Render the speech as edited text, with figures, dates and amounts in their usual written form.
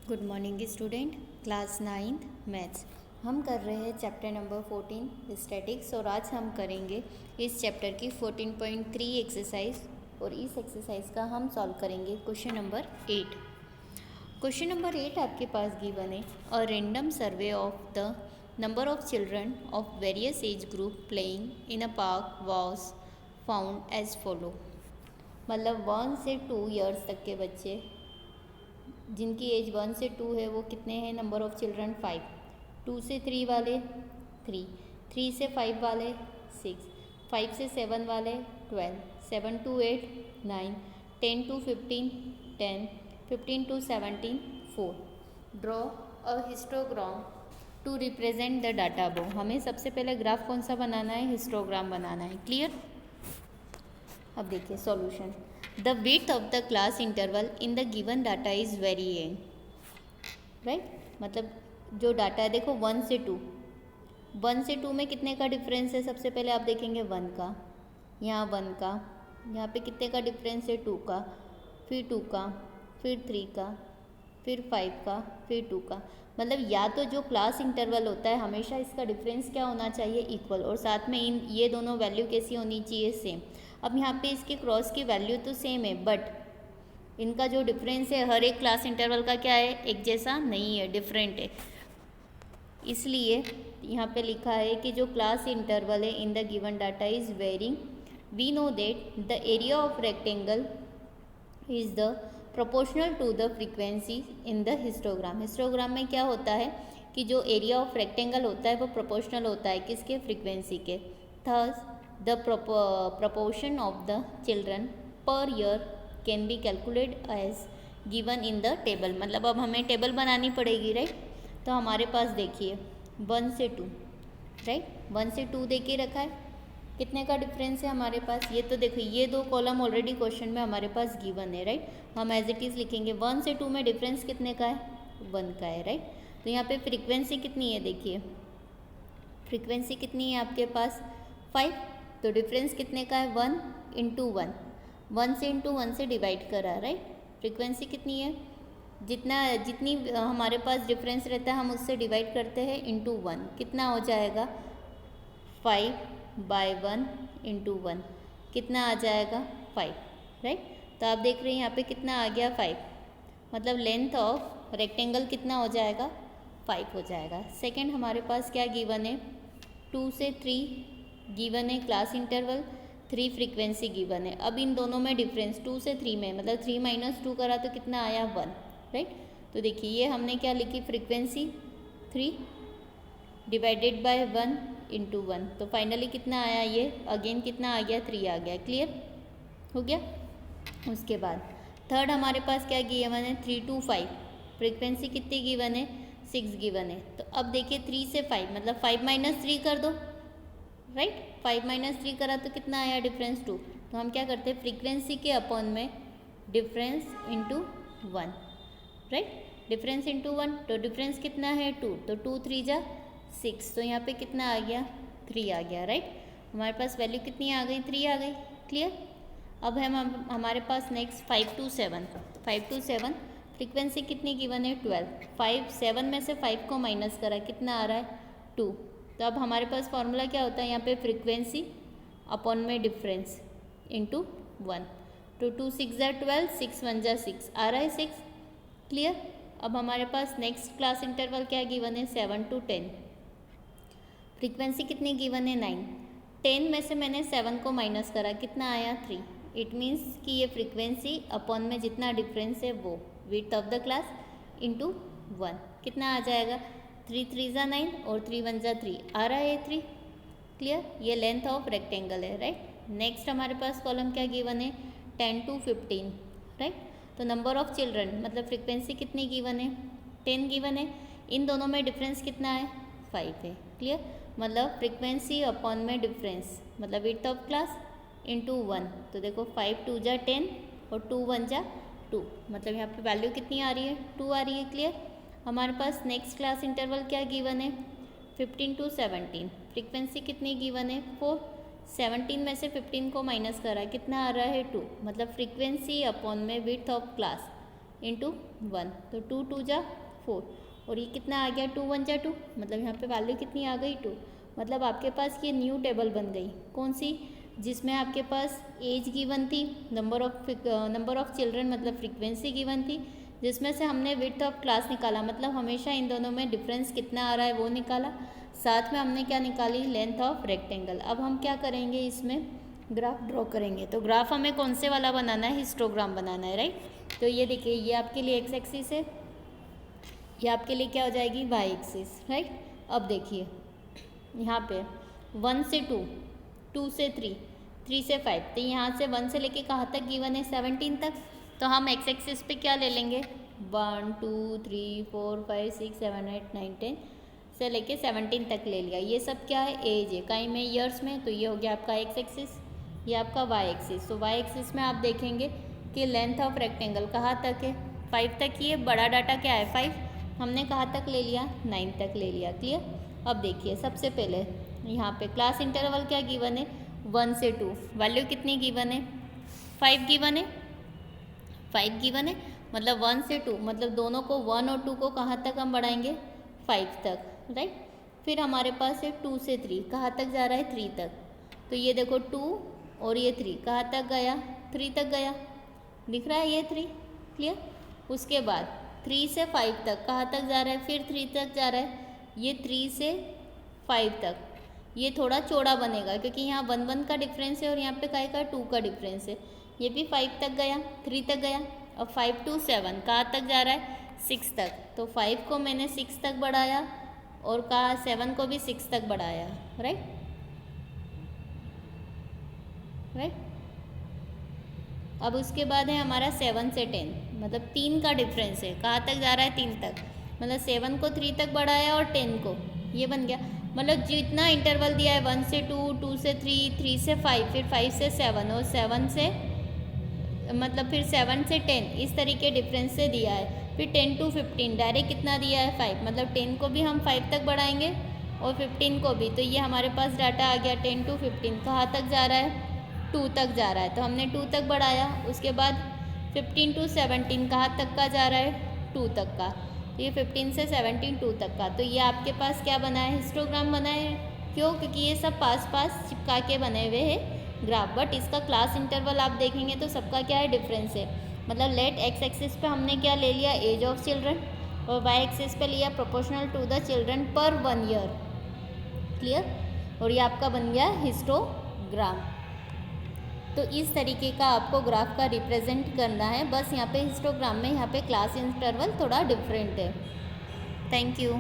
Good morning student. Class 9th maths हम कर रहे हैं चैप्टर नंबर 14 स्टैटिक्स और आज हम करेंगे इस चैप्टर की 14.3 एक्सरसाइज और इस एक्सरसाइज का हम सॉल्व करेंगे क्वेश्चन नंबर 8। क्वेश्चन नंबर 8 आपके पास गिवन है a random survey of the number of children of various age group playing in a park was found as follow. मतलब 1 से 2 ईयर्स तक के बच्चे जिनकी एज 1 से 2 है वो कितने हैं? Number of children 5। 2 से 3 वाले 3, 3 से 5 वाले 6, 5 से 7 वाले 12, 7 to 8 9, 10 to 15 10, 15 to 17 4। Draw a histogram to represent the data बो। हमें सबसे पहले ग्राफ कौन सा बनाना है? हिस्टोग्राम बनाना है। क्लियर? अब देखिए solution. The width of the class interval in the given data is variant. Right, मतलब जो डाटा है देखो 1 से 2, 1 से 2 में कितने का डिफरेंस है? सबसे पहले आप देखेंगे 1 का, यहाँ 1 का, यहाँ पे कितने का डिफरेंस है? 2 का, फिर 2 का, फिर 3 का, फिर 5 का, फिर 2 का। मतलब या तो जो क्लास इंटरवल होता है हमेशा इसका डिफरेंस क्या होना चाहिए? इक्वल, और साथ में इन ये दोनों वैल्यू कैसी होनी चाहिए? सेम। अब यहाँ पे इसके क्रॉस की वैल्यू तो सेम है बट इनका जो डिफरेंस है हर एक क्लास इंटरवल का क्या है? एक जैसा नहीं है, डिफरेंट है। इसलिए यहाँ पे लिखा है कि जो क्लास इंटरवल है in the given data is varying. We know that the area of rectangle is the proportional to the frequency in the histogram. Histogram में क्या होता है कि जो एरिया ऑफ रेक्टेंगल होता है वो प्रोपोर्शनल होता है किसके? फ्रीक्वेंसी के। Thus the proportion of the children per year can be calculated as given in the table। मतलब अब हमें टेबल बनानी पड़ेगी, राइट? तो हमारे पास देखिए 1 से 2, राइट, 1 से 2 दे के रखा है। कितने का डिफरेंस है हमारे पास? ये तो देखो ये दो कॉलम ऑलरेडी क्वेश्चन में हमारे पास गिवन है, राइट? हम एज इट इज़ लिखेंगे 1 से 2 में डिफरेंस कितने का है? 1 का है, राइट? तो यहाँ पे फ्रीक्वेंसी कितनी है? देखिए फ्रीक्वेंसी कितनी है आपके पास? 5। तो डिफरेंस कितने का है? 1 इंटू 1, 1 से इंटू 1 से डिवाइड करा, राइट? फ्रीक्वेंसी कितनी है? जितनी हमारे पास डिफरेंस रहता है हम उससे डिवाइड करते हैं इंटू 1। कितना हो जाएगा? 5/1 इंटू 1 कितना आ जाएगा? 5, राइट? तो आप देख रहे हैं यहाँ पे कितना आ गया? 5। मतलब लेंथ ऑफ रेक्टेंगल कितना हो जाएगा? 5 हो जाएगा। सेकेंड हमारे पास क्या गिवन है? 2 से 3 गिवन है क्लास इंटरवल, 3 फ्रीक्वेंसी गिवन है। अब इन दोनों में डिफरेंस 2 से 3 में, मतलब 3 माइनस 2 करा तो कितना आया? 1, राइट? तो देखिए ये हमने क्या लिखी? Frequency 3 divided by 1 into 1। तो फाइनली कितना आया? ये अगेन कितना आ गया? 3 आ गया। क्लियर हो गया? उसके बाद थर्ड हमारे पास क्या गिवन है? 3 to 5। फ्रीक्वेंसी कितनी गिवन है? 6 गिवन है। तो अब देखिए 3 से 5 मतलब 5 माइनस 3 कर दो, राइट? 5 माइनस 3 करा तो कितना आया? डिफरेंस 2। तो हम क्या करते हैं? फ्रीक्वेंसी के अपॉन में difference into 1, right? Difference into 1, तो डिफरेंस कितना है? 2। तो 2 3 जा 6, तो यहाँ पे कितना आ गया? 3 आ गया, राइट? हमारे पास वैल्यू कितनी आ गई? 3 आ गई। क्लियर? अब हम हमारे पास नेक्स्ट 5 to 7, 5 to 7 फ्रीक्वेंसी कितनी गिवन है? 12। 5 7 में से 5 को माइनस करा, कितना आ रहा है? 2। तो अब हमारे पास फॉर्मूला क्या होता है यहाँ पे? फ्रीक्वेंसी अपॉन में डिफरेंस इंटू 1। तो 2 6 जा 12, 6 1 जा 6, आ रहा है 6। क्लियर? अब हमारे पास नेक्स्ट क्लास इंटरवल क्या गिवन है? 7 to 10। फ्रीक्वेंसी कितनी गिवन है? 9। 10 में से मैंने 7 को माइनस करा, कितना आया? 3। इट मीन्स कि ये फ्रीक्वेंसी अपॉन में जितना डिफरेंस है वो width of the class into 1 कितना आ जाएगा? 3 3 जा 9 और 3 1 जा 3, आ रहा है 3। क्लियर? ये लेंथ ऑफ रेक्टेंगल है, राइट? नेक्स्ट हमारे पास कॉलम क्या गिवन है? 10 to 15, राइट? तो नंबर ऑफ चिल्ड्रन मतलब फ्रीक्वेंसी कितनी गिवन है? 10 गिवन है। इन दोनों में डिफरेंस कितना है? 5 है। क्लियर? मतलब फ्रीक्वेंसी अपॉन में डिफरेंस मतलब विड्थ ऑफ क्लास इंटू 1। तो देखो 5 2 जा 10 और 2 1 जा 2, मतलब यहाँ पे वैल्यू कितनी आ रही है? 2 आ रही है। क्लियर? हमारे पास नेक्स्ट क्लास इंटरवल क्या गिवन है? 15 to 17। फ्रीक्वेंसी कितनी गिवन है? 4। 17 में से 15 को माइनस करा, कितना आ रहा है? 2। मतलब फ्रीक्वेंसी अपॉन में विड्थ ऑफ क्लास, इंटू 1, तो 2 2 जा 4, और ये कितना आ गया 2 1 जा 2, मतलब यहाँ पे वैल्यू कितनी आ गई 2। मतलब आपके पास ये न्यू टेबल बन गई, कौन सी, जिसमें आपके पास एज गिवन थी, नंबर ऑफ चिल्ड्रन मतलब फ्रीक्वेंसी गिवन थी, जिसमें से हमने विड्थ ऑफ क्लास निकाला, मतलब हमेशा इन दोनों में डिफरेंस कितना आ रहा है वो निकाला, साथ में हमने क्या निकाली, लेंथ ऑफ रेक्टेंगल। अब हम क्या करेंगे, इसमें ग्राफ ड्रॉ करेंगे। तो ग्राफ हमें कौन से वाला बनाना है, हिस्टोग्राम बनाना है, राइट। तो ये देखिए, ये आपके लिए एक्स एक्सिस है, ये आपके लिए क्या हो जाएगी, वाई एक्सिस, राइट। अब देखिए यहाँ पे 1 से 2, 2 से 3, 3 से 5, तो यहाँ से 1 से लेके कहाँ तक गिवन है, 17 तक। तो हम एक्स एक्सिस पे क्या ले लेंगे, 1 2 3 4 5 6 7 8 9 10 से लेके 17 तक ले लिया। ये सब क्या है, एज है, कहीं में ईयर्स में, तो ये हो गया आपका एक्स एक्सिस, ये आपका वाई एक्सिस। तो वाई एक्सिस में आप देखेंगे कि लेंथ ऑफ रेक्टेंगल कहाँ तक है, 5 तक ही है, बड़ा डाटा क्या है 5, हमने कहाँ तक ले लिया, 9 तक ले लिया, क्लियर। अब देखिए सबसे पहले यहाँ पे क्लास इंटरवल क्या गिवन है, 1 से 2, वैल्यू कितनी गिवन है, 5 गिवन है, 5 गिवन है, मतलब 1 से 2, मतलब दोनों को 1 और 2 को कहाँ तक हम बढ़ाएंगे, 5 तक, राइट। फिर हमारे पास है 2 से 3, कहाँ तक जा रहा है, 3 तक। तो ये देखो 2 और ये 3 कहाँ तक गया, 3 तक गया, दिख रहा है ये 3, क्लियर। उसके बाद 3 से 5 तक कहाँ तक जा रहा है, फिर 3 तक जा रहा है, ये 3 से 5 तक, ये थोड़ा चौड़ा बनेगा क्योंकि यहाँ 1 1 का डिफरेंस है और यहाँ पे काय का 2 का डिफरेंस है। ये भी 5 तक गया, 3 तक गया। अब 5 to 7 कहाँ तक जा रहा है, 6 तक। तो 5 को मैंने 6 तक बढ़ाया और कहा 7 को भी 6 तक बढ़ाया, राइट राइट। अब उसके बाद है हमारा 7 से 10, मतलब 3 का डिफरेंस है, कहाँ तक जा रहा है, 3 तक, मतलब 7 को 3 तक बढ़ाया और 10 को, ये बन गया। मतलब जितना इंटरवल दिया है 1 से 2, 2 से 3, 3 से 5, फिर 5 से 7 और 7 से मतलब फिर 7 से 10, इस तरीके डिफरेंस से दिया है। फिर 10 to 15 डायरेक्ट कितना दिया है 5, मतलब 10 को भी हम 5 तक बढ़ाएंगे और 15 को भी। तो ये हमारे पास डाटा आ गया 10 to 15 कहाँ तक जा रहा है, 2 तक जा रहा है, तो हमने 2 तक बढ़ाया। उसके बाद 15 to 17 कहाँ तक का जा रहा है, 2 तक का। तो ये 15 से 17 2 तक का। तो ये आपके पास क्या बना है, हिस्टोग्राम बना है। क्यों, क्योंकि ये सब पास पास चिपका के बने हुए हैं ग्राफ। बट इसका क्लास इंटरवल आप देखेंगे तो सबका क्या है, डिफरेंस है। मतलब लेट एक्स एक्सिस पे हमने क्या ले लिया, एज ऑफ चिल्ड्रन, और वाई एक्सिस पे लिया प्रोपोर्शनल टू द चिल्ड्रन पर 1 ईयर, क्लियर। और ये आपका बन गया हिस्टोग्राम। तो इस तरीके का आपको ग्राफ का रिप्रेजेंट करना है। बस यहाँ पे हिस्टोग्राम में यहाँ पे क्लास इंटरवल थोड़ा डिफरेंट है। Thank you.